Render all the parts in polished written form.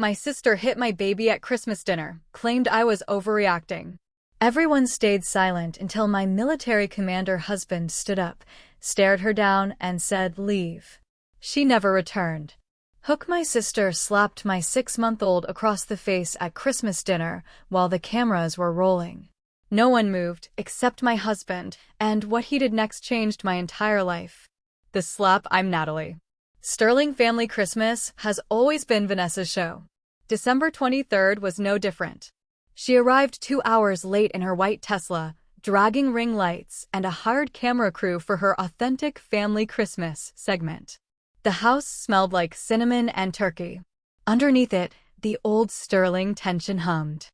My sister hit my baby at Christmas dinner, claimed I was overreacting. Everyone stayed silent until my military commander husband stood up, stared her down, and said, "Leave." She never returned. Hook, my sister slapped my 6-month-old across the face at Christmas dinner while the cameras were rolling. No one moved, except my husband, and what he did next changed my entire life. The slap. I'm Natalie. Sterling Family Christmas has always been Vanessa's show. December 23rd was no different. She arrived 2 hours late in her white Tesla, dragging ring lights and a hired camera crew for her authentic family Christmas segment. The house smelled like cinnamon and turkey. Underneath it, the old Sterling tension hummed.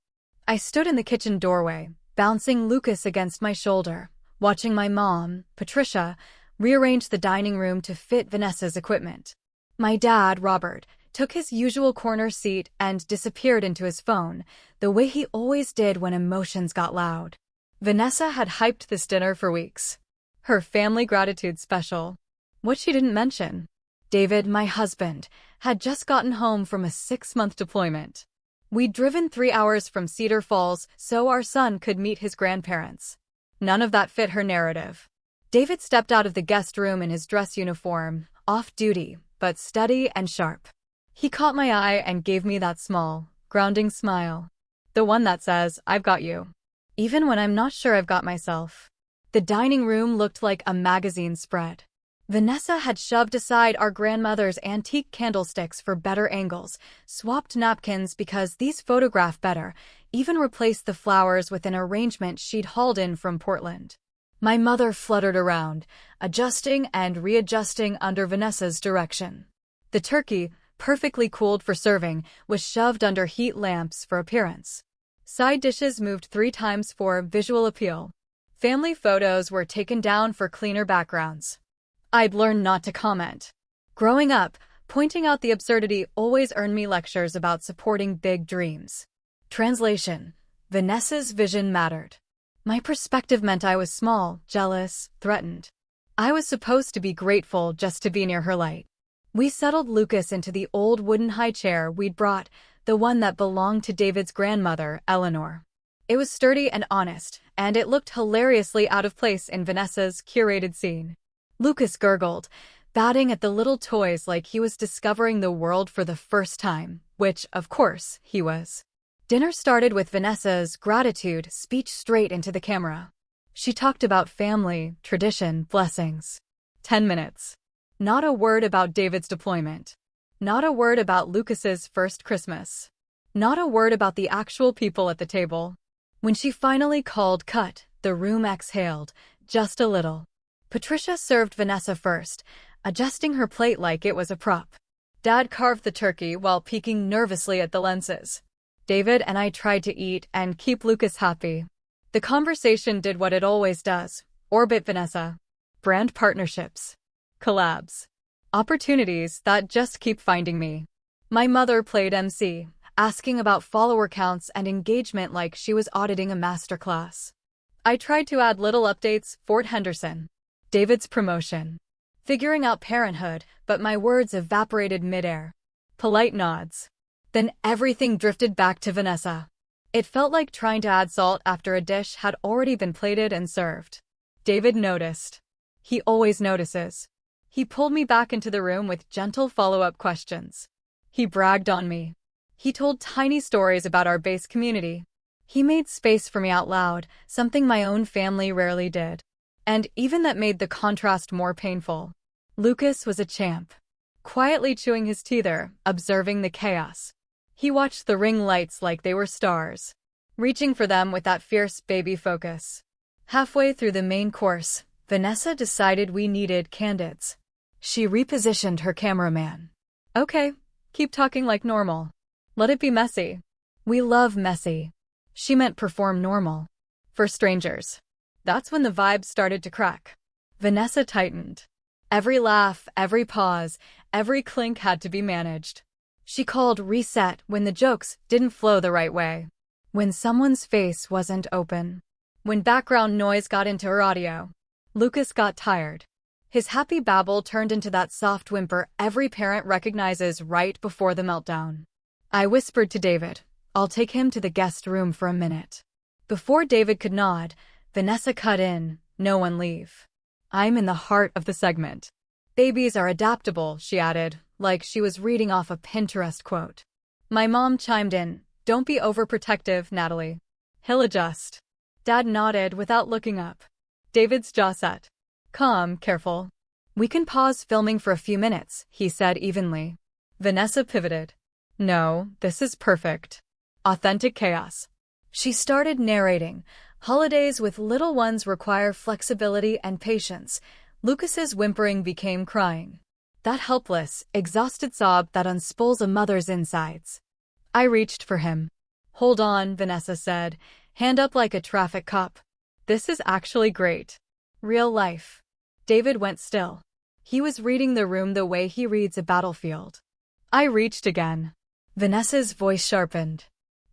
I stood in the kitchen doorway, bouncing Lucas against my shoulder, watching my mom, Patricia, rearrange the dining room to fit Vanessa's equipment. My dad, Robert, took his usual corner seat and disappeared into his phone, the way he always did when emotions got loud. Vanessa had hyped this dinner for weeks. Her family gratitude special. What she didn't mention: David, my husband, had just gotten home from a 6-month deployment. We'd driven 3 hours from Cedar Falls so our son could meet his grandparents. None of that fit her narrative. David stepped out of the guest room in his dress uniform, off-duty, but steady and sharp. He caught my eye and gave me that small, grounding smile. The one that says, "I've got you," even when I'm not sure I've got myself. The dining room looked like a magazine spread. Vanessa had shoved aside our grandmother's antique candlesticks for better angles, swapped napkins because these photograph better, even replaced the flowers with an arrangement she'd hauled in from Portland. My mother fluttered around, adjusting and readjusting under Vanessa's direction. The turkey, perfectly cooled for serving, was shoved under heat lamps for appearance. Side dishes moved 3 times for visual appeal. Family photos were taken down for cleaner backgrounds. I'd learned not to comment. Growing up, pointing out the absurdity always earned me lectures about supporting big dreams. Translation: Vanessa's vision mattered. My perspective meant I was small, jealous, threatened. I was supposed to be grateful just to be near her light. We settled Lucas into the old wooden high chair we'd brought, the one that belonged to David's grandmother, Eleanor. It was sturdy and honest, and it looked hilariously out of place in Vanessa's curated scene. Lucas gurgled, batting at the little toys like he was discovering the world for the first time, which, of course, he was. Dinner started with Vanessa's gratitude speech straight into the camera. She talked about family, tradition, blessings. 10 minutes. Not a word about David's deployment. Not a word about Lucas's first Christmas. Not a word about the actual people at the table. When she finally called cut, the room exhaled, just a little. Patricia served Vanessa first, adjusting her plate like it was a prop. Dad carved the turkey while peeking nervously at the lenses. David and I tried to eat and keep Lucas happy. The conversation did what it always does: orbit Vanessa. Brand partnerships. Collabs. Opportunities that just keep finding me. My mother played MC, asking about follower counts and engagement like she was auditing a masterclass. I tried to add little updates: Fort Henderson. David's promotion. Figuring out parenthood, but my words evaporated midair. Polite nods. Then everything drifted back to Vanessa. It felt like trying to add salt after a dish had already been plated and served. David noticed. He always notices. He pulled me back into the room with gentle follow-up questions. He bragged on me. He told tiny stories about our base community. He made space for me out loud, something my own family rarely did. And even that made the contrast more painful. Lucas was a champ. Quietly chewing his teether, observing the chaos. He watched the ring lights like they were stars, reaching for them with that fierce baby focus. Halfway through the main course, Vanessa decided we needed candids. She repositioned her cameraman. "Okay, keep talking like normal. Let it be messy. We love messy." She meant perform normal. For strangers. That's when the vibe started to crack. Vanessa tightened. Every laugh, every pause, every clink had to be managed. She called reset when the jokes didn't flow the right way. When someone's face wasn't open. When background noise got into her audio. Lucas got tired. His happy babble turned into that soft whimper every parent recognizes right before the meltdown. I whispered to David, "I'll take him to the guest room for a minute." Before David could nod, Vanessa cut in, "No one leave." I'm in the heart of the segment. "Babies are adaptable," she added, like she was reading off a Pinterest quote. My mom chimed in, "Don't be overprotective, Natalie. He'll adjust." Dad nodded without looking up. David's jaw set. "Calm, careful. We can pause filming for a few minutes," he said evenly. Vanessa pivoted. "No, this is perfect. Authentic chaos." She started narrating. Holidays with little ones require flexibility and patience. Lucas's whimpering became crying. That helpless, exhausted sob that unspools a mother's insides. I reached for him. "Hold on," Vanessa said. "Hand up like a traffic cop. This is actually great. Real life." David went still. He was reading the room the way he reads a battlefield. I reached again. Vanessa's voice sharpened.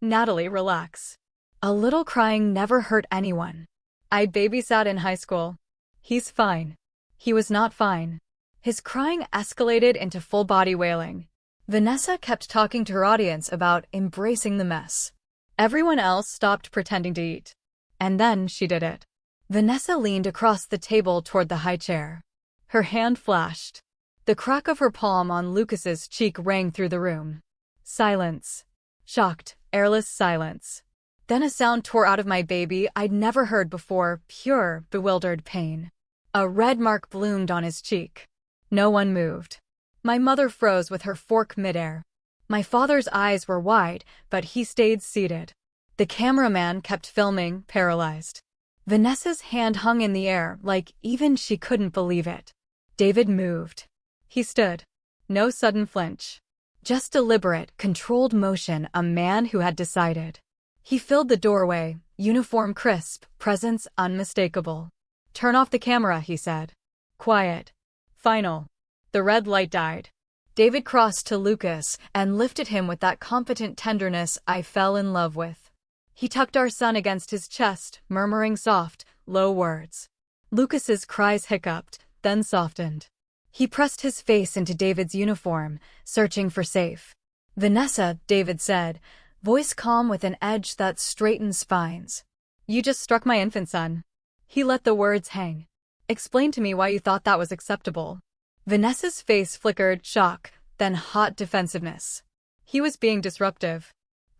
"Natalie, relax. A little crying never hurt anyone. I babysat in high school. He's fine." He was not fine. His crying escalated into full-body wailing. Vanessa kept talking to her audience about embracing the mess. Everyone else stopped pretending to eat. And then she did it. Vanessa leaned across the table toward the high chair. Her hand flashed. The crack of her palm on Lucas's cheek rang through the room. Silence. Shocked, airless silence. Then a sound tore out of my baby I'd never heard before, pure, bewildered pain. A red mark bloomed on his cheek. No one moved. My mother froze with her fork midair. My father's eyes were wide, but he stayed seated. The cameraman kept filming, paralyzed. Vanessa's hand hung in the air, like even she couldn't believe it. David moved. He stood. No sudden flinch. Just deliberate, controlled motion, a man who had decided. He filled the doorway, uniform crisp, presence unmistakable. "Turn off the camera," he said. Quiet. Final. The red light died. David crossed to Lucas and lifted him with that competent tenderness I fell in love with. He tucked our son against his chest, murmuring soft, low words. Lucas's cries hiccuped, then softened. He pressed his face into David's uniform, searching for safe. "Vanessa," David said, voice calm with an edge that straightened spines. "You just struck my infant son." He let the words hang. "Explain to me why you thought that was acceptable." Vanessa's face flickered, shock, then hot defensiveness. He was being disruptive.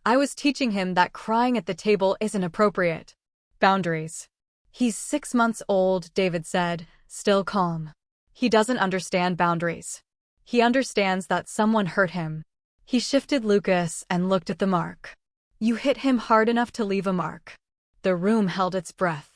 I was teaching him that crying at the table isn't appropriate. Boundaries. "He's 6 months old," David said, still calm. "He doesn't understand boundaries. He understands that someone hurt him." He shifted Lucas and looked at the mark. "You hit him hard enough to leave a mark." The room held its breath.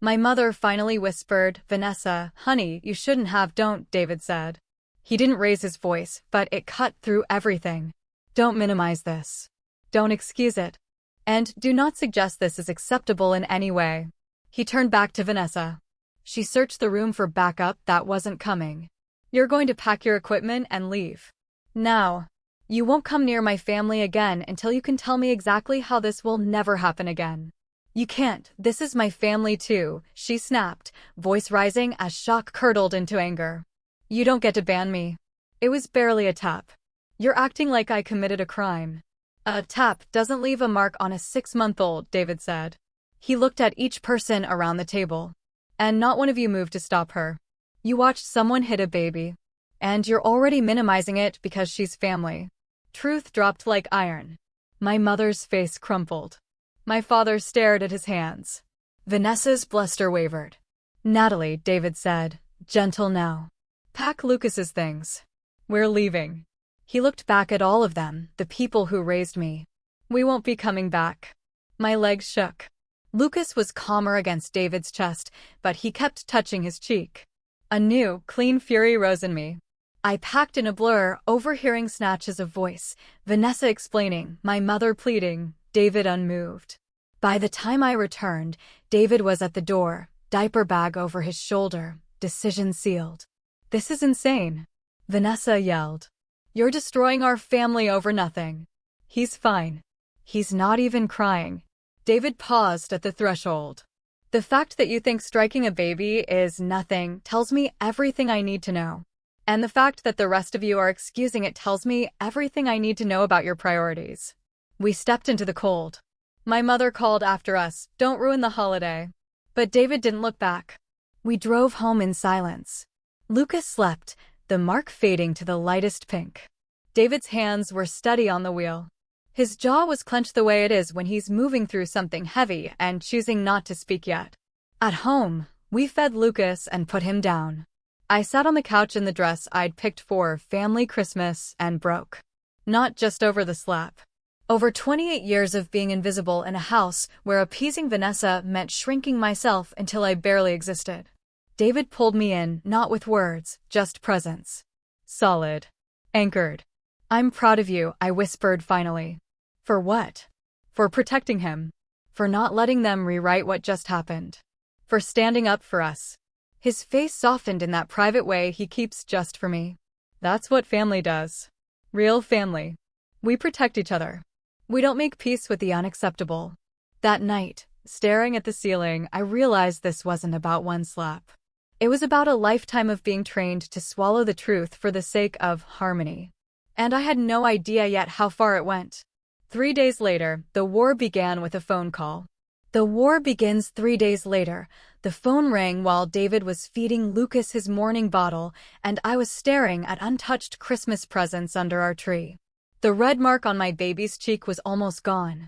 My mother finally whispered, "Vanessa, honey, you shouldn't have." "Don't," David said. He didn't raise his voice, but it cut through everything. "Don't minimize this. Don't excuse it. And do not suggest this is acceptable in any way." He turned back to Vanessa. She searched the room for backup that wasn't coming. "You're going to pack your equipment and leave. Now. You won't come near my family again until you can tell me exactly how this will never happen again." "You can't. This is my family too," she snapped, voice rising as shock curdled into anger. "You don't get to ban me." It was barely a tap. "You're acting like I committed a crime." "A tap doesn't leave a mark on a 6-month-old, David said. He looked at each person around the table. "And not one of you moved to stop her. You watched someone hit a baby. And you're already minimizing it because she's family." Truth dropped like iron. My mother's face crumpled. My father stared at his hands. Vanessa's bluster wavered. "Natalie," David said, gentle now. "Pack Lucas's things. We're leaving." He looked back at all of them, the people who raised me. "We won't be coming back." My legs shook. Lucas was calmer against David's chest, but he kept touching his cheek. A new, clean fury rose in me. I packed in a blur, overhearing snatches of voice, Vanessa explaining, my mother pleading, David unmoved. By the time I returned, David was at the door, diaper bag over his shoulder, decision sealed. "This is insane," Vanessa yelled. "You're destroying our family over nothing." "He's fine. He's not even crying." David paused at the threshold. "The fact that you think striking a baby is nothing tells me everything I need to know. And the fact that the rest of you are excusing it tells me everything I need to know about your priorities. We stepped into the cold. My mother called after us, "Don't ruin the holiday." But David didn't look back. We drove home in silence. Lucas slept, the mark fading to the lightest pink. David's hands were steady on the wheel. His jaw was clenched the way it is when he's moving through something heavy and choosing not to speak yet. At home, we fed Lucas and put him down. I sat on the couch in the dress I'd picked for family Christmas and broke. Not just over the slap. Over 28 years of being invisible in a house where appeasing Vanessa meant shrinking myself until I barely existed. David pulled me in, not with words, just presence. Solid. Anchored. "I'm proud of you," I whispered finally. For what? For protecting him. For not letting them rewrite what just happened. For standing up for us. His face softened in that private way he keeps just for me. That's what family does. Real family. We protect each other. We don't make peace with the unacceptable. That night, staring at the ceiling, I realized this wasn't about one slap. It was about a lifetime of being trained to swallow the truth for the sake of harmony. And I had no idea yet how far it went. 3 days later, the war began with a phone call. The war begins 3 days later. The phone rang while David was feeding Lucas his morning bottle, and I was staring at untouched Christmas presents under our tree. The red mark on my baby's cheek was almost gone.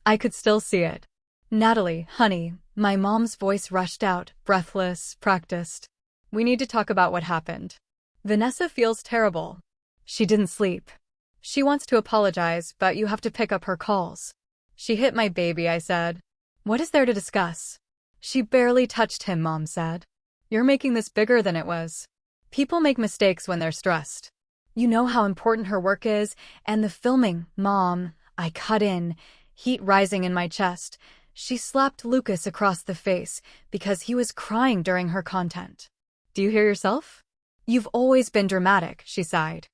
I could still see it. "Natalie, honey," my mom's voice rushed out, breathless, practiced. "We need to talk about what happened. Vanessa feels terrible. She didn't sleep. She wants to apologize, but you have to pick up her calls." "She hit my baby," I said. "What is there to discuss?" "She barely touched him," Mom said. "You're making this bigger than it was. People make mistakes when they're stressed. You know how important her work is, and the filming, Mom." I cut in, heat rising in my chest. She slapped Lucas across the face because he was crying during her content. "Do you hear yourself?" "You've always been dramatic," she sighed.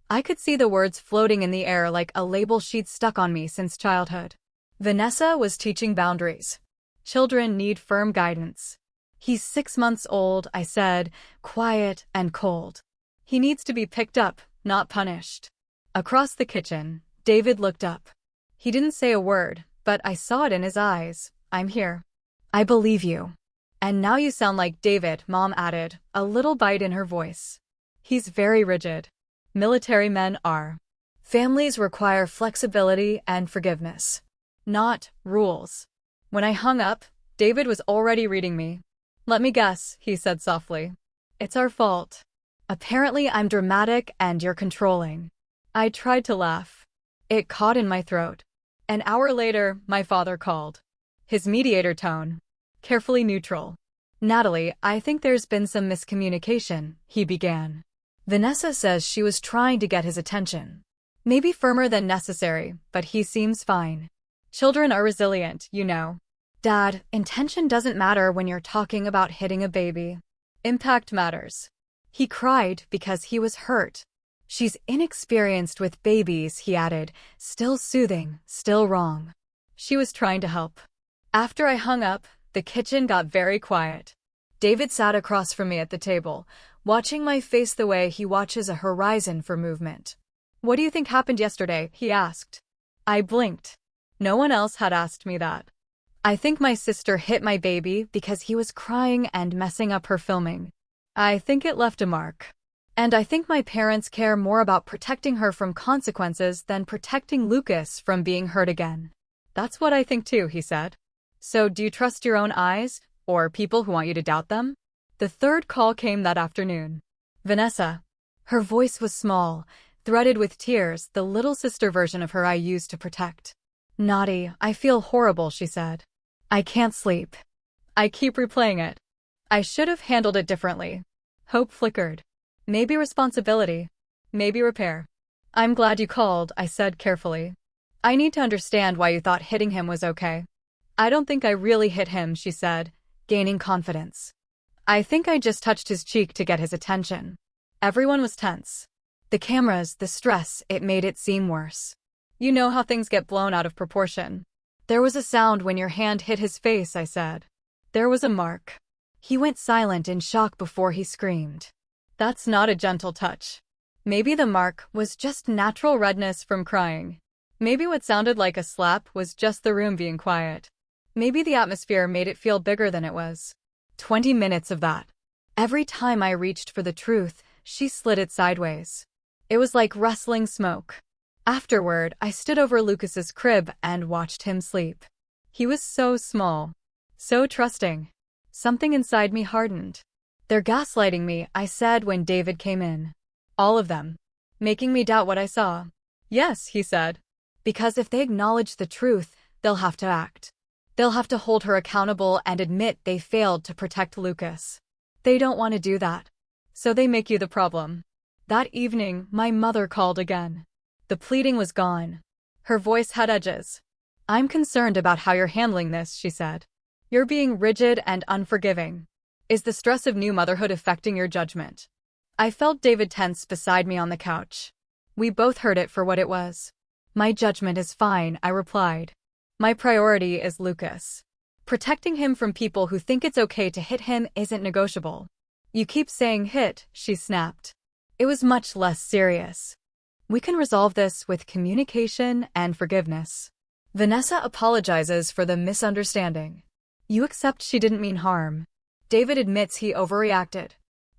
I could see the words floating in the air like a label she'd stuck on me since childhood. Vanessa was teaching boundaries. Children need firm guidance. "He's 6 months old," I said, quiet and cold. "He needs to be picked up, not punished." Across the kitchen, David looked up. He didn't say a word, but I saw it in his eyes. "I'm here. I believe you." "And now you sound like David," Mom added, a little bite in her voice. "He's very rigid. Military men are. Families require flexibility and forgiveness. Not rules." When I hung up, David was already reading me. "Let me guess," he said softly. "It's our fault. Apparently I'm dramatic and you're controlling." I tried to laugh. It caught in my throat. An hour later, my father called. His mediator tone. Carefully neutral. "Natalie, I think there's been some miscommunication," he began. "Vanessa says she was trying to get his attention. Maybe firmer than necessary, but he seems fine. Children are resilient, you know." "Dad, intention doesn't matter when you're talking about hitting a baby. Impact matters." He cried because he was hurt. "She's inexperienced with babies," he added, still soothing, still wrong. She was trying to help. After I hung up, the kitchen got very quiet. David sat across from me at the table, watching my face the way he watches a horizon for movement. "What do you think happened yesterday?" he asked. I blinked. No one else had asked me that. "I think my sister hit my baby because he was crying and messing up her filming. I think it left a mark. And I think my parents care more about protecting her from consequences than protecting Lucas from being hurt again." "That's what I think too," he said. "So do you trust your own eyes, or people who want you to doubt them?" The third call came that afternoon. Vanessa. Her voice was small, threaded with tears, the little sister version of her I used to protect. "Naughty, I feel horrible," she said. "I can't sleep. I keep replaying it. I should have handled it differently." Hope flickered. "Maybe responsibility. Maybe repair." "I'm glad you called," I said carefully. "I need to understand why you thought hitting him was okay." "I don't think I really hit him," she said, gaining confidence. "I think I just touched his cheek to get his attention." Everyone was tense. The cameras, the stress, it made it seem worse. "You know how things get blown out of proportion." "There was a sound when your hand hit his face," I said. "There was a mark." He went silent in shock before he screamed. That's not a gentle touch. Maybe the mark was just natural redness from crying. Maybe what sounded like a slap was just the room being quiet. Maybe the atmosphere made it feel bigger than it was. 20 minutes of that. Every time I reached for the truth, she slid it sideways. It was like rustling smoke. Afterward, I stood over Lucas's crib and watched him sleep. He was so small, so trusting. Something inside me hardened. "They're gaslighting me," I said when David came in. "All of them. Making me doubt what I saw." "Yes," he said. "Because if they acknowledge the truth, they'll have to act. They'll have to hold her accountable and admit they failed to protect Lucas. They don't want to do that. So they make you the problem." That evening, my mother called again. The pleading was gone. Her voice had edges. "I'm concerned about how you're handling this," she said. "You're being rigid and unforgiving. Is the stress of new motherhood affecting your judgment?" I felt David tense beside me on the couch. We both heard it for what it was. "My judgment is fine," I replied. "My priority is Lucas. Protecting him from people who think it's okay to hit him isn't negotiable." "You keep saying hit," she snapped. It was much less serious. "We can resolve this with communication and forgiveness. Vanessa apologizes for the misunderstanding. You accept she didn't mean harm. David admits he overreacted.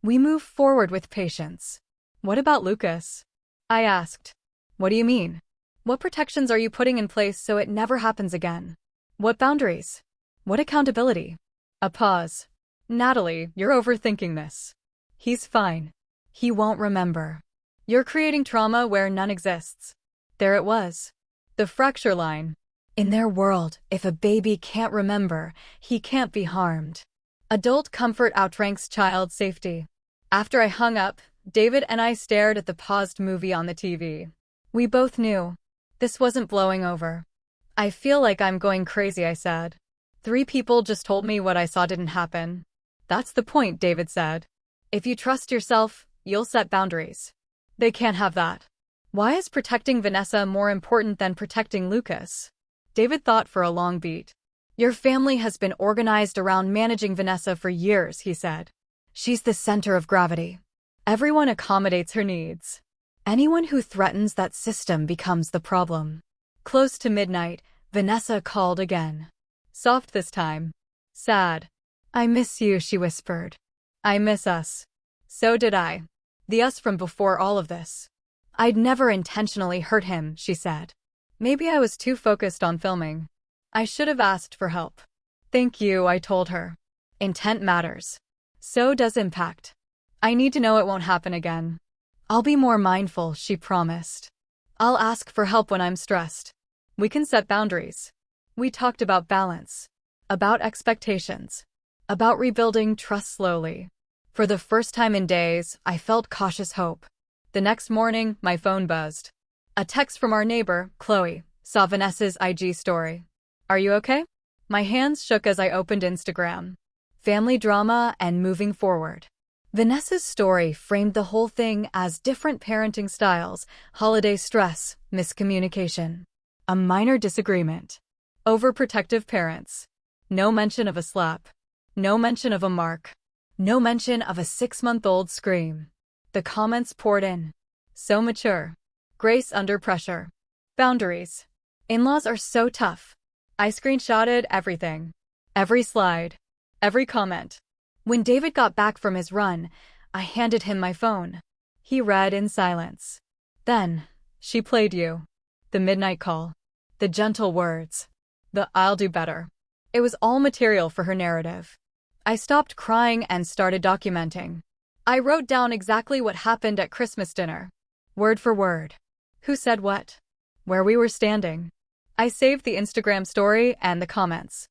We move forward with patience." "What about Lucas?" I asked. "What do you mean? What protections are you putting in place so it never happens again? What boundaries? What accountability?" A pause. "Natalie, you're overthinking this. He's fine. He won't remember. You're creating trauma where none exists." There it was. The fracture line. In their world, if a baby can't remember, he can't be harmed. Adult comfort outranks child safety. After I hung up, David and I stared at the paused movie on the TV. We both knew. This wasn't blowing over. "I feel like I'm going crazy," I said. 3 people just told me what I saw didn't happen." "That's the point," David said. "If you trust yourself, you'll set boundaries. They can't have that." "Why is protecting Vanessa more important than protecting Lucas?" David thought for a long beat. "Your family has been organized around managing Vanessa for years," he said. "She's the center of gravity. Everyone accommodates her needs. Anyone who threatens that system becomes the problem." Close to midnight, Vanessa called again. Soft this time. Sad. "I miss you," she whispered. "I miss us." So did I. The us from before all of this. "I'd never intentionally hurt him," she said. "Maybe I was too focused on filming. I should have asked for help." "Thank you," I told her. "Intent matters. So does impact. I need to know it won't happen again." "I'll be more mindful," she promised. "I'll ask for help when I'm stressed. We can set boundaries." We talked about balance, about expectations, about rebuilding trust slowly. For the first time in days, I felt cautious hope. The next morning, my phone buzzed. A text from our neighbor, Chloe, saw Vanessa's IG story. "Are you okay?" My hands shook as I opened Instagram. Family drama and moving forward. Vanessa's story framed the whole thing as different parenting styles, holiday stress, miscommunication. A minor disagreement. Overprotective parents. No mention of a slap. No mention of a mark. No mention of a 6-month-old scream. The comments poured in. So mature. Grace under pressure. Boundaries. In-laws are so tough. I screenshotted everything. Every slide. Every comment. When David got back from his run, I handed him my phone. He read in silence. Then, she played you. The midnight call. The gentle words. The "I'll do better." It was all material for her narrative. I stopped crying and started documenting. I wrote down exactly what happened at Christmas dinner. Word for word. Who said what? Where we were standing. I saved the Instagram story and the comments.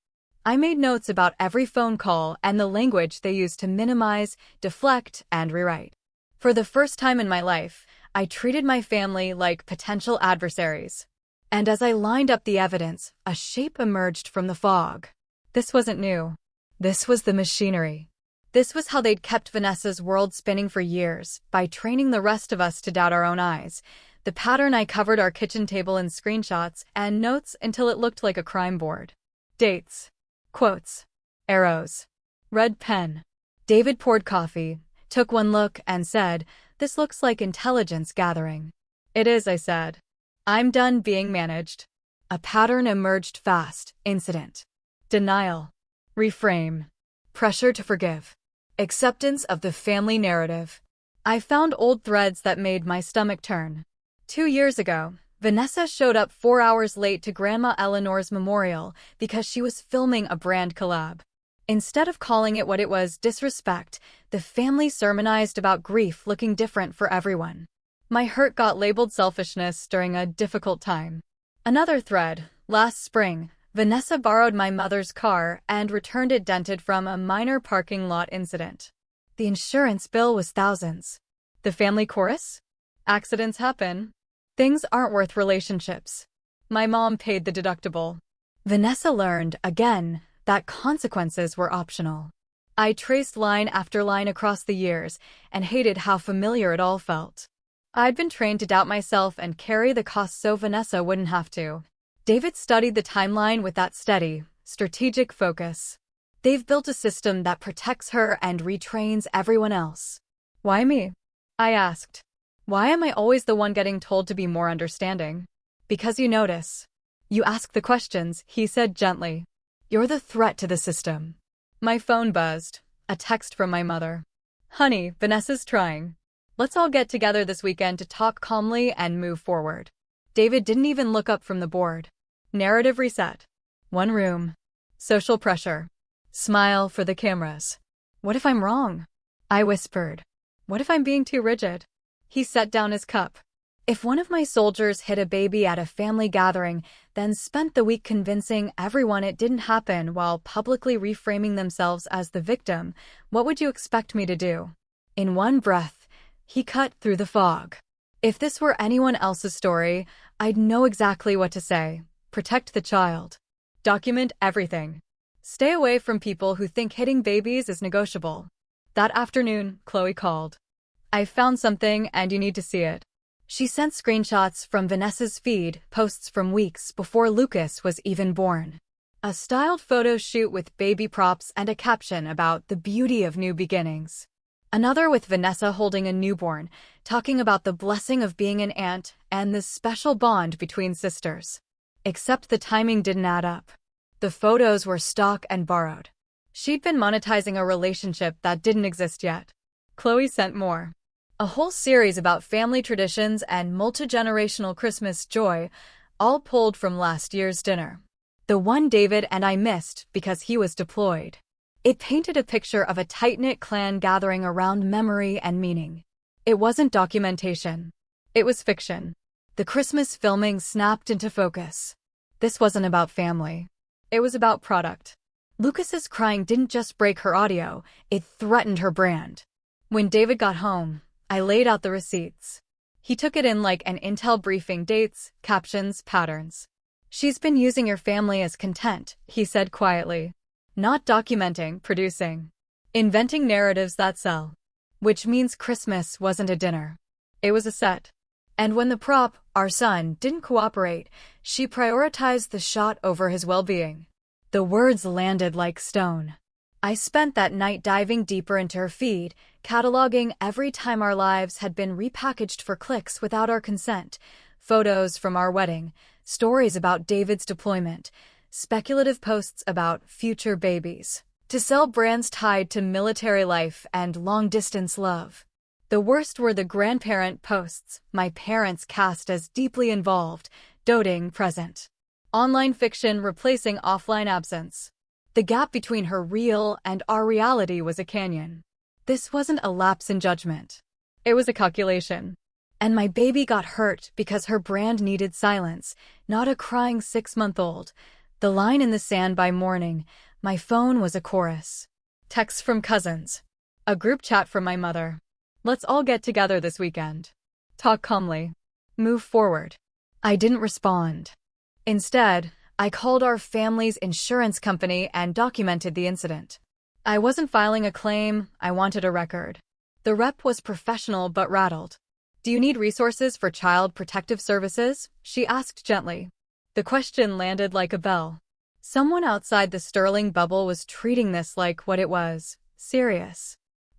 I made notes about every phone call and the language they used to minimize, deflect, and rewrite. For the first time in my life, I treated my family like potential adversaries. And as I lined up the evidence, a shape emerged from the fog. This wasn't new. This was the machinery. This was how they'd kept Vanessa's world spinning for years, by training the rest of us to doubt our own eyes. The pattern: I covered our kitchen table in screenshots and notes until it looked like a crime board. Dates. Quotes. Arrows. Red pen. David poured coffee. took one look and said, "This looks like intelligence gathering." "It is," I said. "I'm done being managed." A pattern emerged fast. Incident. Denial. Reframe. Pressure to forgive. Acceptance of the family narrative. I found old threads that made my stomach turn. 2 years ago, Vanessa showed up 4 hours late to Grandma Eleanor's memorial because she was filming a brand collab. Instead of calling it what it was, disrespect, the family sermonized about grief looking different for everyone. My hurt got labeled selfishness during a difficult time. Another thread. Last spring, Vanessa borrowed my mother's car and returned it dented from a minor parking lot incident. The insurance bill was thousands. The family chorus? Accidents happen. Things aren't worth relationships. My mom paid the deductible. Vanessa learned, again, that consequences were optional. I traced line after line across the years and hated how familiar it all felt. I'd been trained to doubt myself and carry the cost so Vanessa wouldn't have to. David studied the timeline with that steady, strategic focus. They've built a system that protects her and retrains everyone else. Why me? I asked. Why am I always the one getting told to be more understanding? Because you notice. You ask the questions, he said gently. You're the threat to the system. My phone buzzed. A text from my mother. Honey, Vanessa's trying. Let's all get together this weekend to talk calmly and move forward. David didn't even look up from the board. Narrative reset. One room. Social pressure. Smile for the cameras. What if I'm wrong? I whispered. What if I'm being too rigid? He set down his cup. If one of my soldiers hit a baby at a family gathering, then spent the week convincing everyone it didn't happen while publicly reframing themselves as the victim, what would you expect me to do? In one breath, he cut through the fog. If this were anyone else's story, I'd know exactly what to say. Protect the child. Document everything. Stay away from people who think hitting babies is negotiable. That afternoon, Chloe called. I found something and you need to see it. She sent screenshots from Vanessa's feed, posts from weeks before Lucas was even born. A styled photo shoot with baby props and a caption about the beauty of new beginnings. Another with Vanessa holding a newborn, talking about the blessing of being an aunt and the special bond between sisters. Except the timing didn't add up. The photos were stock and borrowed. She'd been monetizing a relationship that didn't exist yet. Chloe sent more. A whole series about family traditions and multi-generational Christmas joy, all pulled from last year's dinner. The one David and I missed because he was deployed. It painted a picture of a tight-knit clan gathering around memory and meaning. It wasn't documentation. It was fiction. The Christmas filming snapped into focus. This wasn't about family. It was about product. Lucas's crying didn't just break her audio, it threatened her brand. When David got home, I laid out the receipts. He took it in like an intel briefing: dates, captions, patterns. She's been using your family as content, he said quietly. Not documenting, producing. Inventing narratives that sell. Which means Christmas wasn't a dinner. It was a set. And when the prop, our son, didn't cooperate, she prioritized the shot over his well-being. The words landed like stone. I spent that night diving deeper into her feed, cataloging every time our lives had been repackaged for clicks without our consent, photos from our wedding, stories about David's deployment, speculative posts about future babies, to sell brands tied to military life and long-distance love. The worst were the grandparent posts, my parents cast as deeply involved, doting present. Online fiction replacing offline absence. The gap between her real and our reality was a canyon. This wasn't a lapse in judgment. It was a calculation. And my baby got hurt because her brand needed silence, not a crying 6-month-old. The line in the sand by morning, my phone was a chorus. Texts from cousins. A group chat from my mother. Let's all get together this weekend. Talk calmly. Move forward. I didn't respond. Instead, I called our family's insurance company and documented the incident. I wasn't filing a claim, I wanted a record. The rep was professional but rattled. Do you need resources for child protective services? She asked gently. The question landed like a bell. Someone outside the Sterling bubble was treating this like what it was, serious.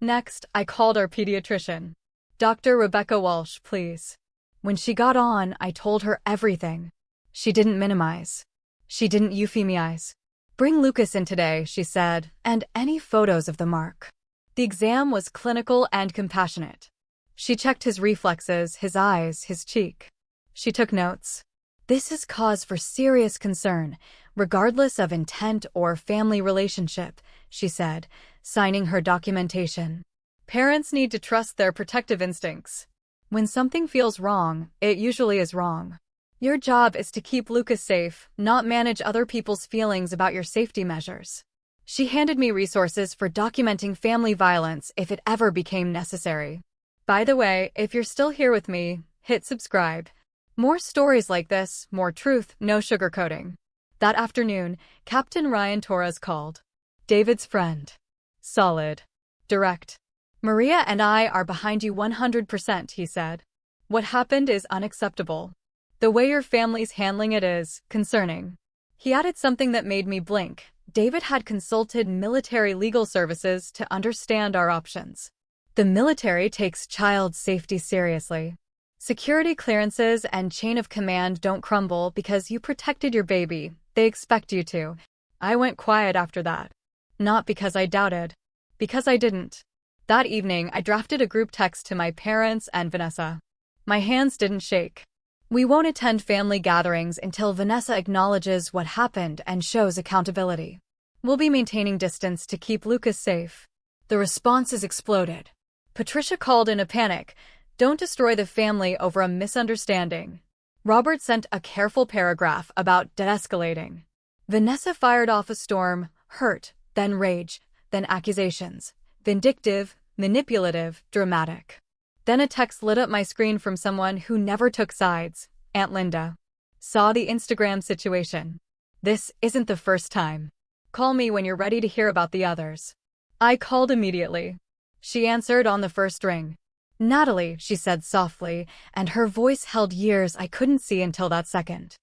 Next, I called our pediatrician. Dr. Rebecca Walsh, please. When she got on, I told her everything. She didn't minimize. She didn't euphemize. Bring Lucas in today, she said, and any photos of the mark. The exam was clinical and compassionate. She checked his reflexes, his eyes, his cheek. She took notes. This is cause for serious concern, regardless of intent or family relationship, she said, signing her documentation. Parents need to trust their protective instincts. When something feels wrong, it usually is wrong. Your job is to keep Lucas safe, not manage other people's feelings about your safety measures. She handed me resources for documenting family violence if it ever became necessary. By the way, if you're still here with me, hit subscribe. More stories like this, more truth, no sugarcoating. That afternoon, Captain Ryan Torres called. David's friend. Solid. Direct. Maria and I are behind you 100%, he said. What happened is unacceptable. The way your family's handling it is concerning. He added something that made me blink. David had consulted military legal services to understand our options. The military takes child safety seriously. Security clearances and chain of command don't crumble because you protected your baby. They expect you to. I went quiet after that. Not because I doubted. Because I didn't. That evening, I drafted a group text to my parents and Vanessa. My hands didn't shake. We won't attend family gatherings until Vanessa acknowledges what happened and shows accountability. We'll be maintaining distance to keep Lucas safe. The responses exploded. Patricia called in a panic. Don't destroy the family over a misunderstanding. Robert sent a careful paragraph about de-escalating. Vanessa fired off a storm, hurt, then rage, then accusations. Vindictive, manipulative, dramatic. Then a text lit up my screen from someone who never took sides. Aunt Linda. Saw the Instagram situation. This isn't the first time. Call me when you're ready to hear about the others. I called immediately. She answered on the first ring. Natalie, she said softly, and her voice held years I couldn't see until that second.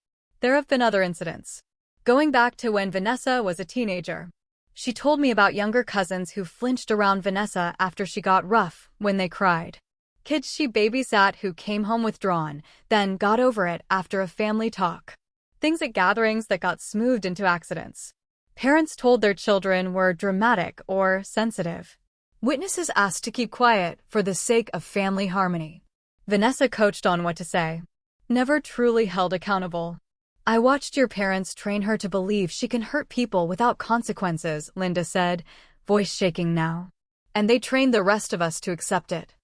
There have been other incidents. Going back to when Vanessa was a teenager. She told me about younger cousins who flinched around Vanessa after she got rough when they cried. Kids she babysat who came home withdrawn, then got over it after a family talk. Things at gatherings that got smoothed into accidents. Parents told their children were dramatic or sensitive. Witnesses asked to keep quiet for the sake of family harmony. Vanessa coached on what to say. Never truly held accountable. I watched your parents train her to believe she can hurt people without consequences, Linda said, voice shaking now. And they trained the rest of us to accept it.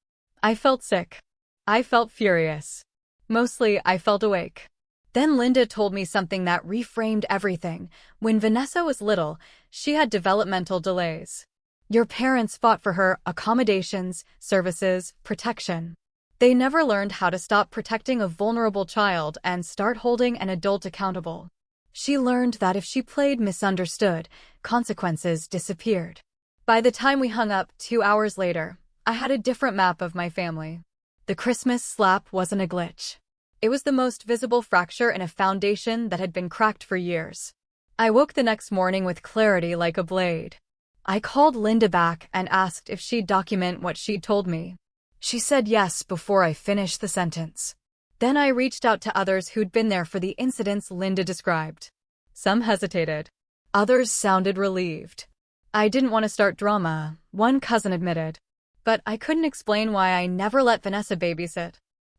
I felt sick. I felt furious. Mostly, I felt awake. Then Linda told me something that reframed everything. When Vanessa was little, she had developmental delays. Your parents fought for her accommodations, services, protection. They never learned how to stop protecting a vulnerable child and start holding an adult accountable. She learned that if she played misunderstood, consequences disappeared. By the time we hung up 2 hours later, I had a different map of my family. The Christmas slap wasn't a glitch. It was the most visible fracture in a foundation that had been cracked for years. I woke the next morning with clarity like a blade. I called Linda back and asked if she'd document what she'd told me. She said yes before I finished the sentence. Then I reached out to others who'd been there for the incidents Linda described. Some hesitated. Others sounded relieved. I didn't want to start drama, one cousin admitted. But I couldn't explain why I never let Vanessa babysit.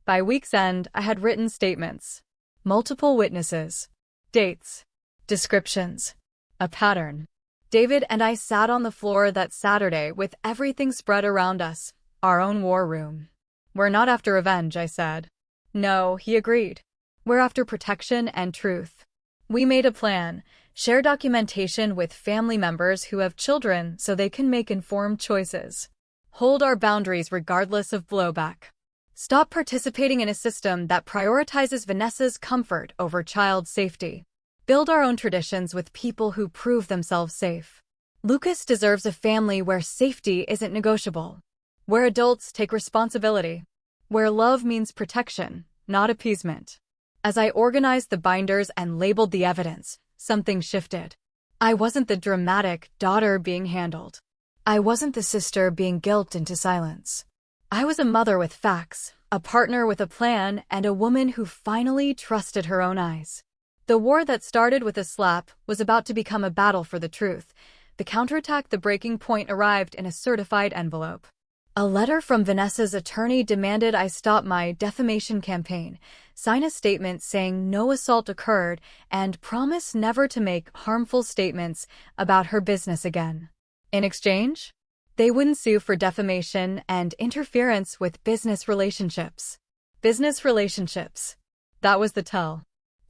By week's end, I had written statements. Multiple witnesses. Dates. Descriptions. A pattern. David and I sat on the floor that Saturday with everything spread around us, our own war room. We're not after revenge, I said. No, he agreed. We're after protection and truth. We made a plan, share documentation with family members who have children so they can make informed choices. Hold our boundaries regardless of blowback. Stop participating in a system that prioritizes Vanessa's comfort over child safety. Build our own traditions with people who prove themselves safe. Lucas deserves a family where safety isn't negotiable. Where adults take responsibility. Where love means protection, not appeasement. As I organized the binders and labeled the evidence, something shifted. I wasn't the dramatic daughter being handled. I wasn't the sister being guilted into silence. I was a mother with facts, a partner with a plan, and a woman who finally trusted her own eyes. The war that started with a slap was about to become a battle for the truth. The counterattack, the breaking point, arrived in a certified envelope. A letter from Vanessa's attorney demanded I stop my defamation campaign, sign a statement saying no assault occurred, and promise never to make harmful statements about her business again. In exchange, they wouldn't sue for defamation and interference with business relationships. Business relationships. That was the tell.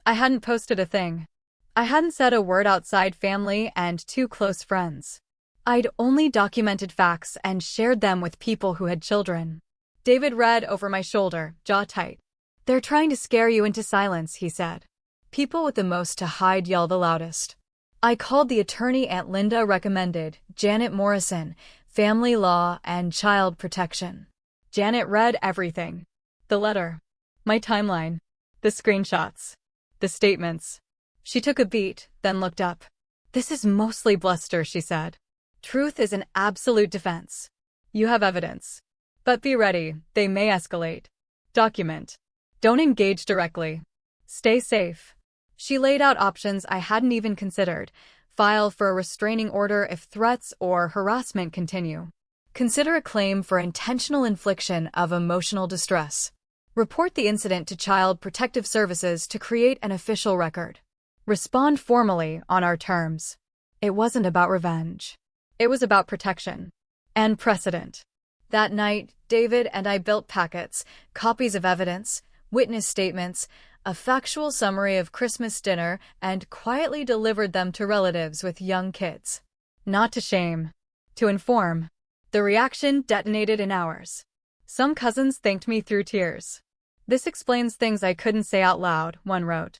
I hadn't posted a thing. I hadn't said a word outside family and 2 close friends. I'd only documented facts and shared them with people who had children. David read over my shoulder, jaw tight. "They're trying to scare you into silence," he said. "People with the most to hide yell the loudest." I called the attorney Aunt Linda recommended, Janet Morrison, family law and child protection. Janet read everything. The letter. My timeline. The screenshots. The statements. She took a beat, then looked up. "This is mostly bluster," she said. "Truth is an absolute defense. You have evidence. But be ready, they may escalate. Document. Don't engage directly. Stay safe." She laid out options I hadn't even considered. File for a restraining order if threats or harassment continue. Consider a claim for intentional infliction of emotional distress. Report the incident to Child Protective Services to create an official record. Respond formally on our terms. It wasn't about revenge. It was about protection. And precedent. That night, David and I built packets, copies of evidence, witness statements, a factual summary of Christmas dinner, and quietly delivered them to relatives with young kids. Not to shame. To inform. The reaction detonated in hours. Some cousins thanked me through tears. "This explains things I couldn't say out loud," one wrote.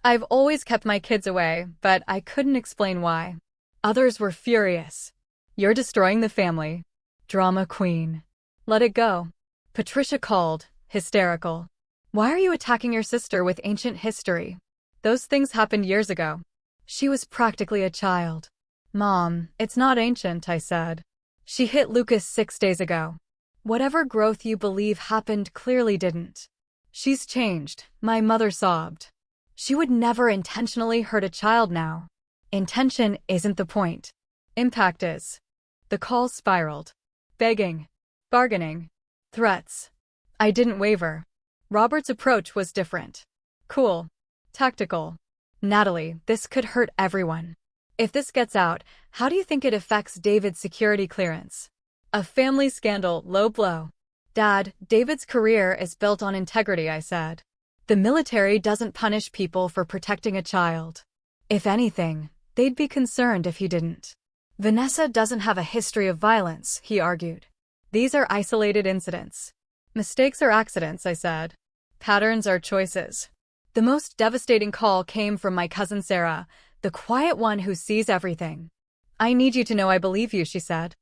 "I've always kept my kids away, but I couldn't explain why." Others were furious. "You're destroying the family. Drama queen. Let it go." Patricia called, hysterical. "Why are you attacking your sister with ancient history? Those things happened years ago. She was practically a child." "Mom, it's not ancient," I said. "She hit Lucas 6 days ago. Whatever growth you believe happened clearly didn't." "She's changed," my mother sobbed. "She would never intentionally hurt a child now. Intention isn't the point. Impact is." The call spiraled. Begging. Bargaining. Threats. I didn't waver. Robert's approach was different. Cool. Tactical. "Natalie, this could hurt everyone. If this gets out, how do you think it affects David's security clearance? A family scandal, low blow." "Dad, David's career is built on integrity," I said. "The military doesn't punish people for protecting a child. If anything, they'd be concerned if he didn't." "Vanessa doesn't have a history of violence," he argued. "These are isolated incidents." "Mistakes are accidents," I said. "Patterns are choices." The most devastating call came from my cousin Sarah, the quiet one who sees everything. "I need you to know I believe you," she said.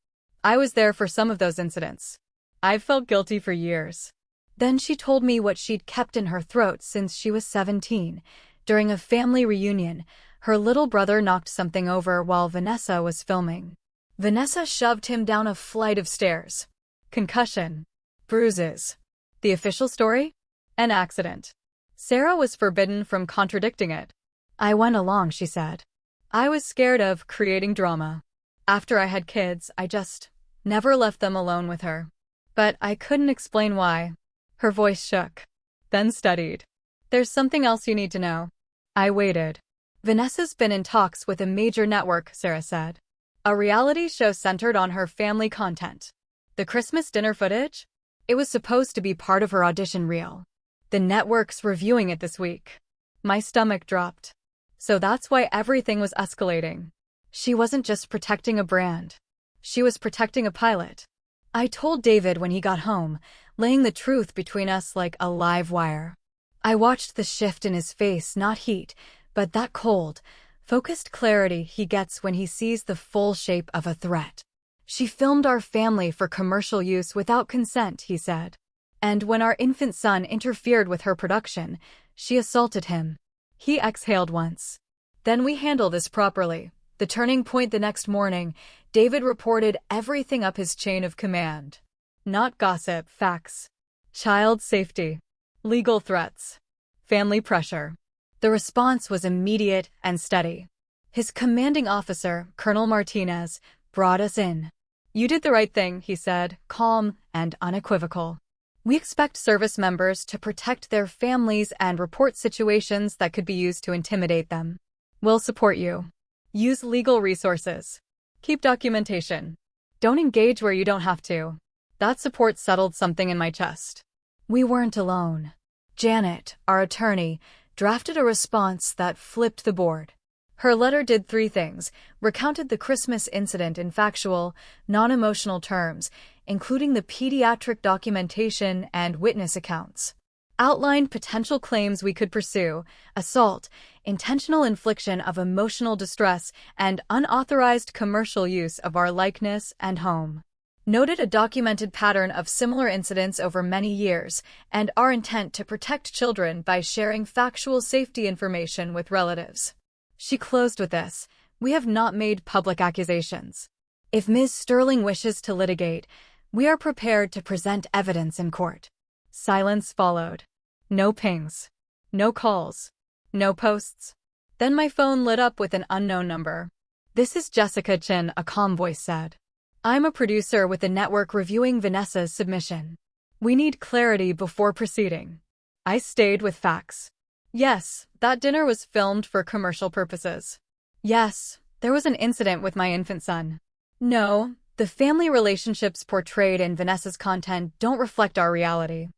"I was there for some of those incidents. I've felt guilty for years." Then she told me what she'd kept in her throat since she was 17. During a family reunion, her little brother knocked something over while Vanessa was filming. Vanessa shoved him down a flight of stairs. Concussion. Bruises. The official story? An accident. Sarah was forbidden from contradicting it. "I went along," she said. "I was scared of creating drama. After I had kids, I just never left them alone with her. But I couldn't explain why." Her voice shook. Then steadied. "There's something else you need to know." I waited. "Vanessa's been in talks with a major network," Sarah said. "A reality show centered on her family content. The Christmas dinner footage? It was supposed to be part of her audition reel. The network's reviewing it this week." My stomach dropped. So that's why everything was escalating. She wasn't just protecting a brand. She was protecting a pilot. I told David when he got home, laying the truth between us like a live wire. I watched the shift in his face, not heat, but that cold, focused clarity he gets when he sees the full shape of a threat. "She filmed our family for commercial use without consent," he said. "And when our infant son interfered with her production, she assaulted him." He exhaled once. "Then we handle this properly." The turning point the next morning, David reported everything up his chain of command. Not gossip, facts. Child safety. Legal threats. Family pressure. The response was immediate and steady. His commanding officer, Colonel Martinez, brought us in. "You did the right thing," he said, calm and unequivocal. "We expect service members to protect their families and report situations that could be used to intimidate them. We'll support you. Use legal resources. Keep documentation. Don't engage where you don't have to." That support settled something in my chest. We weren't alone. Janet, our attorney, drafted a response that flipped the board. Her letter did three things: recounted the Christmas incident in factual, non-emotional terms, including the pediatric documentation and witness accounts. Outlined potential claims we could pursue: assault, intentional infliction of emotional distress, and unauthorized commercial use of our likeness and home. Noted a documented pattern of similar incidents over many years, and our intent to protect children by sharing factual safety information with relatives. She closed with this: "We have not made public accusations. If Ms. Sterling wishes to litigate, we are prepared to present evidence in court." Silence followed. No pings. No calls. No posts. Then my phone lit up with an unknown number. "This is Jessica Chin," a calm voice said. "I'm a producer with the network reviewing Vanessa's submission. We need clarity before proceeding." I stayed with facts. "Yes, that dinner was filmed for commercial purposes. Yes, there was an incident with my infant son. No, the family relationships portrayed in Vanessa's content don't reflect our reality."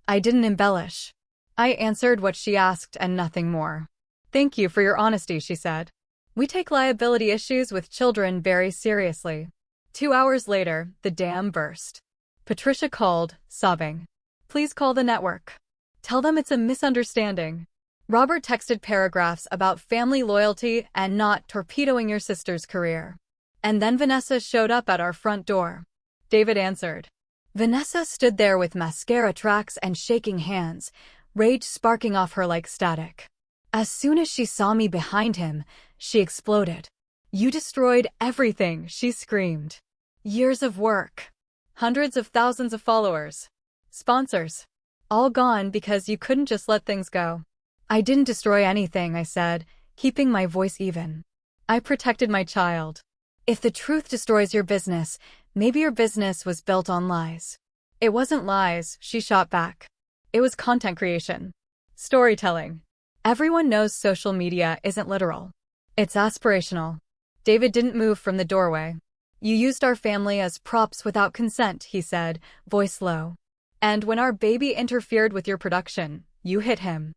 I didn't embellish. I answered what she asked and nothing more. "Thank you for your honesty," she said. "We take liability issues with children very seriously." 2 hours later, the dam burst. Patricia called, sobbing. "Please call the network. Tell them it's a misunderstanding." Robert texted paragraphs about family loyalty and not torpedoing your sister's career. And then Vanessa showed up at our front door. David answered. Vanessa stood there with mascara tracks and shaking hands, rage sparking off her like static. As soon as she saw me behind him, she exploded. "You destroyed everything," she screamed. "Years of work. Hundreds of thousands of followers. Sponsors. All gone because you couldn't just let things go." "I didn't destroy anything," I said, keeping my voice even. "I protected my child. If the truth destroys your business, maybe your business was built on lies." "It wasn't lies," she shot back. "It was content creation. Storytelling. Everyone knows social media isn't literal. It's aspirational." David didn't move from the doorway. "You used our family as props without consent," he said, voice low. "And when our baby interfered with your production, you hit him."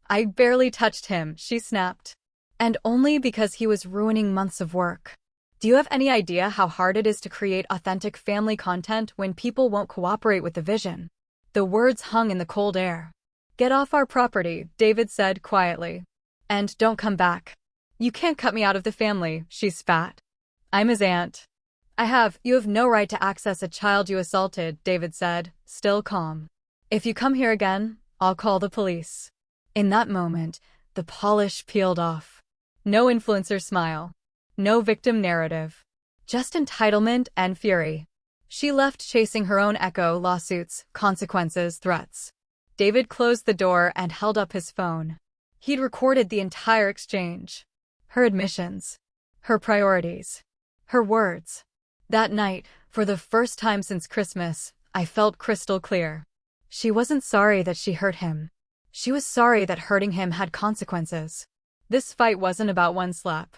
"I barely touched him," she snapped. "And only because he was ruining months of work. Do you have any idea how hard it is to create authentic family content when people won't cooperate with the vision?" The words hung in the cold air. "Get off our property," David said quietly. "And don't come back." "You can't cut me out of the family," she spat. "I'm his aunt." You have no right to access a child you assaulted," David said, still calm. "If you come here again, I'll call the police." In that moment, the polish peeled off. No influencer smile. No victim narrative. Just entitlement and fury. She left chasing her own echo: lawsuits, consequences, threats. David closed the door and held up his phone. He'd recorded the entire exchange. Her admissions. Her priorities. Her words. That night, for the first time since Christmas, I felt crystal clear. She wasn't sorry that she hurt him. She was sorry that hurting him had consequences. This fight wasn't about one slap.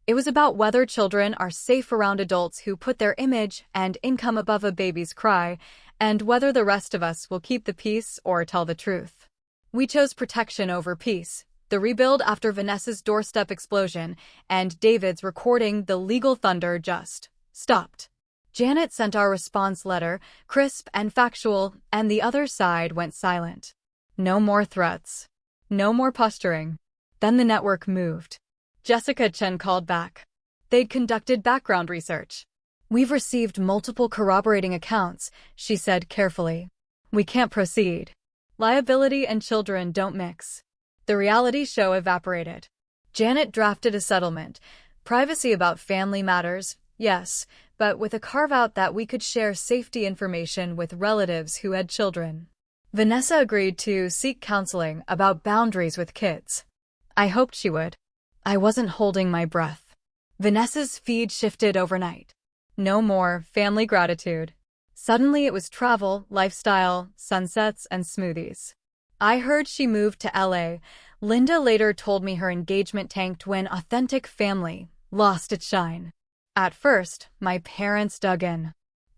It was about whether children are safe around adults who put their image and income above a baby's cry, and whether the rest of us will keep the peace or tell the truth. We chose protection over peace, the rebuild after Vanessa's doorstep explosion, and David's recording the legal thunder just stopped. Janet sent our response letter, crisp and factual, and the other side went silent. No more threats. No more posturing. Then the network moved. Jessica Chen called back. They'd conducted background research. "We've received multiple corroborating accounts," she said carefully. "We can't proceed. Liability and children don't mix." The reality show evaporated. Janet drafted a settlement. Privacy about family matters, yes, but with a carve-out that we could share safety information with relatives who had children. Vanessa agreed to seek counseling about boundaries with kids. I hoped she would. I wasn't holding my breath. Vanessa's feed shifted overnight. No more family gratitude. Suddenly it was travel, lifestyle, sunsets, and smoothies. I heard she moved to LA. Linda later told me her engagement tanked when authentic family lost its shine. At first, my parents dug in.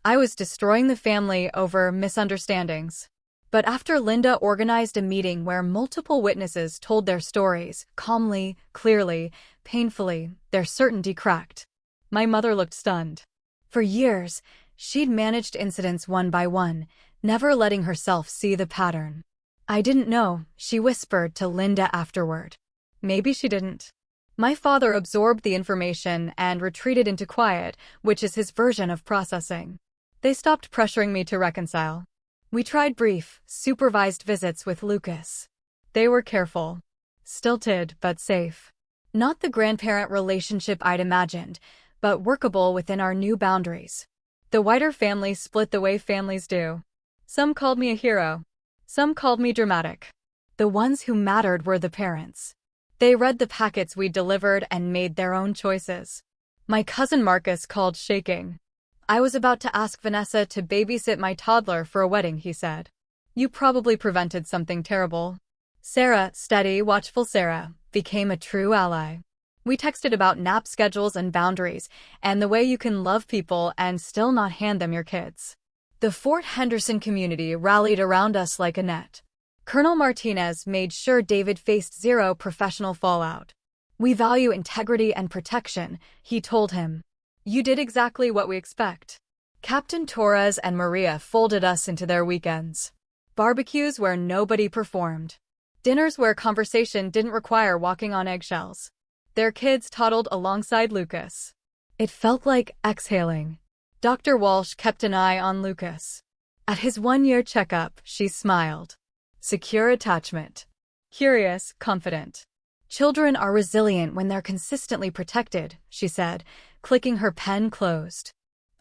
I was destroying the family over misunderstandings. But after Linda organized a meeting where multiple witnesses told their stories, calmly, clearly, painfully, their certainty cracked. My mother looked stunned. For years, she'd managed incidents one by one, never letting herself see the pattern. I didn't know, she whispered to Linda afterward. Maybe she didn't. My father absorbed the information and retreated into quiet, which is his version of processing. They stopped pressuring me to reconcile. We tried brief, supervised visits with Lucas. They were careful. Stilted, but safe. Not the grandparent relationship I'd imagined, but workable within our new boundaries. The wider family split the way families do. Some called me a hero. Some called me dramatic. The ones who mattered were the parents. They read the packets we delivered and made their own choices. My cousin Marcus called shaking. I was about to ask Vanessa to babysit my toddler for a wedding, he said. You probably prevented something terrible. Sarah, steady, watchful Sarah, became a true ally. We texted about nap schedules and boundaries, and the way you can love people and still not hand them your kids. The Fort Henderson community rallied around us like a net. Colonel Martinez made sure David faced zero professional fallout. We value integrity and protection, he told him. You did exactly what we expect. Captain Torres and Maria folded us into their weekends. Barbecues where nobody performed. Dinners where conversation didn't require walking on eggshells. Their kids toddled alongside Lucas. It felt like exhaling. Dr. Walsh kept an eye on Lucas. At his one-year checkup, she smiled. Secure attachment. Curious, confident. Children are resilient when they're consistently protected, she said, clicking her pen closed.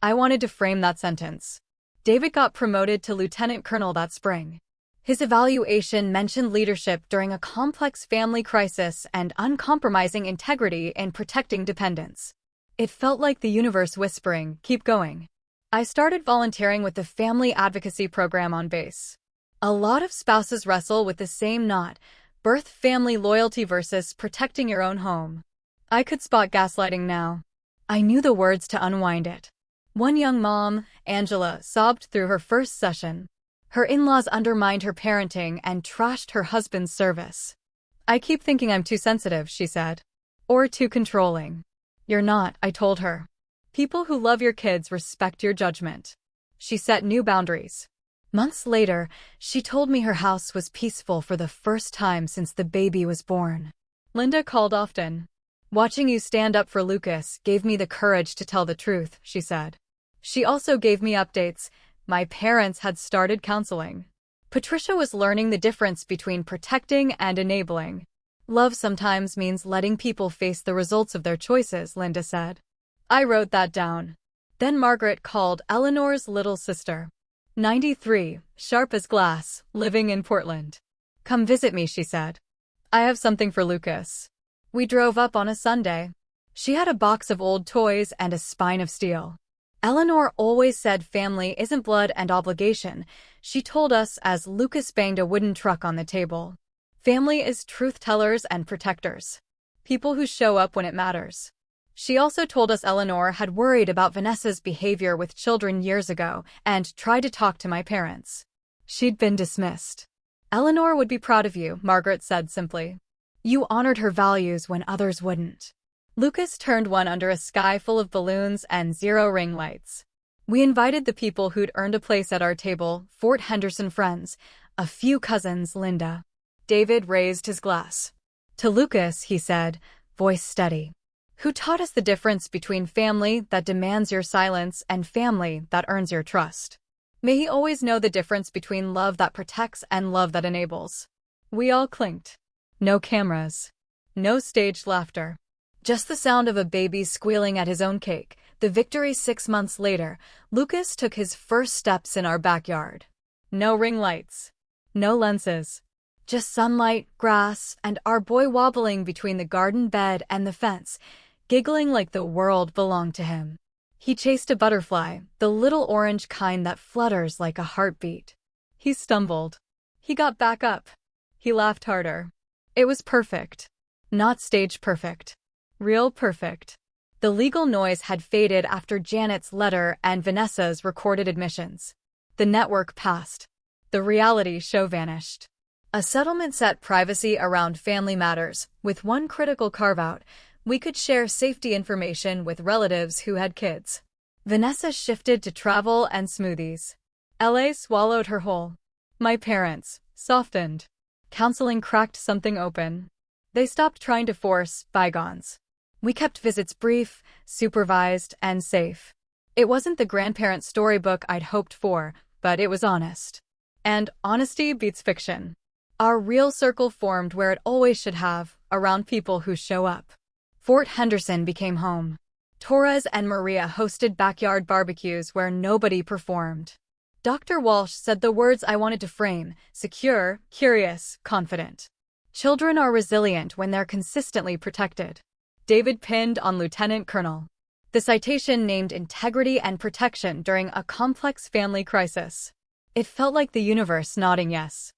I wanted to frame that sentence. David got promoted to lieutenant colonel that spring. His evaluation mentioned leadership during a complex family crisis and uncompromising integrity in protecting dependents. It felt like the universe whispering, keep going. I started volunteering with the family advocacy program on base. A lot of spouses wrestle with the same knot, birth family loyalty versus protecting your own home. I could spot gaslighting now. I knew the words to unwind it. One young mom, Angela, sobbed through her first session. Her in-laws undermined her parenting and trashed her husband's service. I keep thinking I'm too sensitive, she said. Or too controlling. You're not, I told her. People who love your kids respect your judgment. She set new boundaries. Months later, she told me her house was peaceful for the first time since the baby was born. Linda called often. Watching you stand up for Lucas gave me the courage to tell the truth, she said. She also gave me updates. My parents had started counseling. Patricia was learning the difference between protecting and enabling. Love sometimes means letting people face the results of their choices, Linda said. I wrote that down. Then Margaret called, Eleanor's little sister. 93, sharp as glass, living in Portland. Come visit me, she said. I have something for Lucas. We drove up on a Sunday. She had a box of old toys and a spine of steel. Eleanor always said family isn't blood and obligation, she told us as Lucas banged a wooden truck on the table. Family is truth-tellers and protectors. People who show up when it matters. She also told us Eleanor had worried about Vanessa's behavior with children years ago and tried to talk to my parents. She'd been dismissed. Eleanor would be proud of you, Margaret said simply. You honored her values when others wouldn't. Lucas turned one under a sky full of balloons and zero ring lights. We invited the people who'd earned a place at our table, Fort Henderson friends, a few cousins, Linda. David raised his glass. To Lucas, he said, voice steady. Who taught us the difference between family that demands your silence and family that earns your trust. May he always know the difference between love that protects and love that enables. We all clinked. No cameras. No staged laughter. Just the sound of a baby squealing at his own cake, The victory 6 months later, Lucas took his first steps in our backyard. No ring lights. No lenses. Just sunlight, grass, and our boy wobbling between the garden bed and the fence, giggling like the world belonged to him. He chased a butterfly, the little orange kind that flutters like a heartbeat. He stumbled. He got back up. He laughed harder. It was perfect. Not stage perfect. Real perfect. The legal noise had faded after Janet's letter and Vanessa's recorded admissions. The network passed. The reality show vanished. A settlement set privacy around family matters, with one critical carve-out: we could share safety information with relatives who had kids. Vanessa shifted to travel and smoothies. LA swallowed her whole. My parents softened. Counseling cracked something open. They stopped trying to force bygones. We kept visits brief, supervised, and safe. It wasn't the grandparent storybook I'd hoped for, but it was honest. And honesty beats fiction. Our real circle formed where it always should have, around people who show up. Fort Henderson became home. Torres and Maria hosted backyard barbecues where nobody performed. Dr. Walsh said the words I wanted to frame: secure, curious, confident. Children are resilient when they're consistently protected. David pinned on Lieutenant Colonel. The citation named integrity and protection during a complex family crisis. It felt like the universe nodding yes.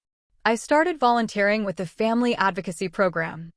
I started volunteering with the Family Advocacy Program.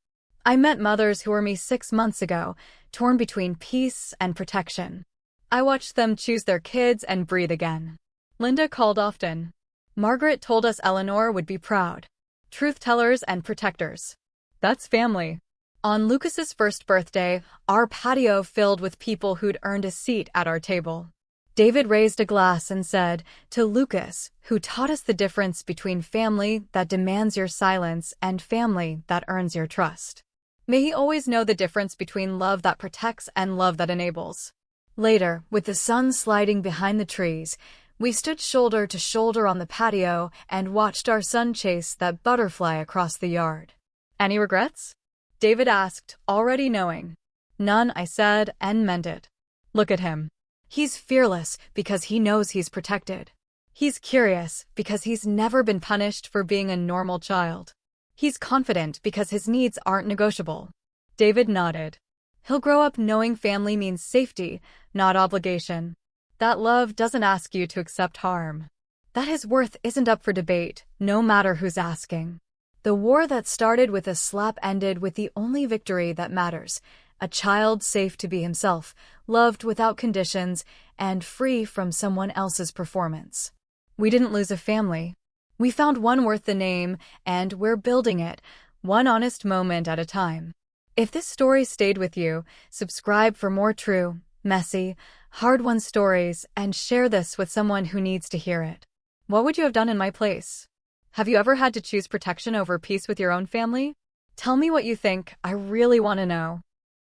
I met mothers who were me 6 months ago, torn between peace and protection. I watched them choose their kids and breathe again. Linda called often. Margaret told us Eleanor would be proud. Truth-tellers and protectors. That's family. On Lucas's first birthday, our patio filled with people who'd earned a seat at our table. David raised a glass and said, "To Lucas, who taught us the difference between family that demands your silence and family that earns your trust. May he always know the difference between love that protects and love that enables." Later, with the sun sliding behind the trees, we stood shoulder to shoulder on the patio and watched our son chase that butterfly across the yard. "Any regrets?" David asked, already knowing. "None," I said, and meant it. "Look at him. He's fearless because he knows he's protected. He's curious because he's never been punished for being a normal child. He's confident because his needs aren't negotiable." David nodded. "He'll grow up knowing family means safety, not obligation. That love doesn't ask you to accept harm. That his worth isn't up for debate, no matter who's asking. The war that started with a slap ended with the only victory that matters: a child safe to be himself, loved without conditions, and free from someone else's performance. We didn't lose a family. We found one worth the name, and we're building it, one honest moment at a time." If this story stayed with you, subscribe for more true, messy, hard-won stories, and share this with someone who needs to hear it. What would you have done in my place? Have you ever had to choose protection over peace with your own family? Tell me what you think. I really want to know.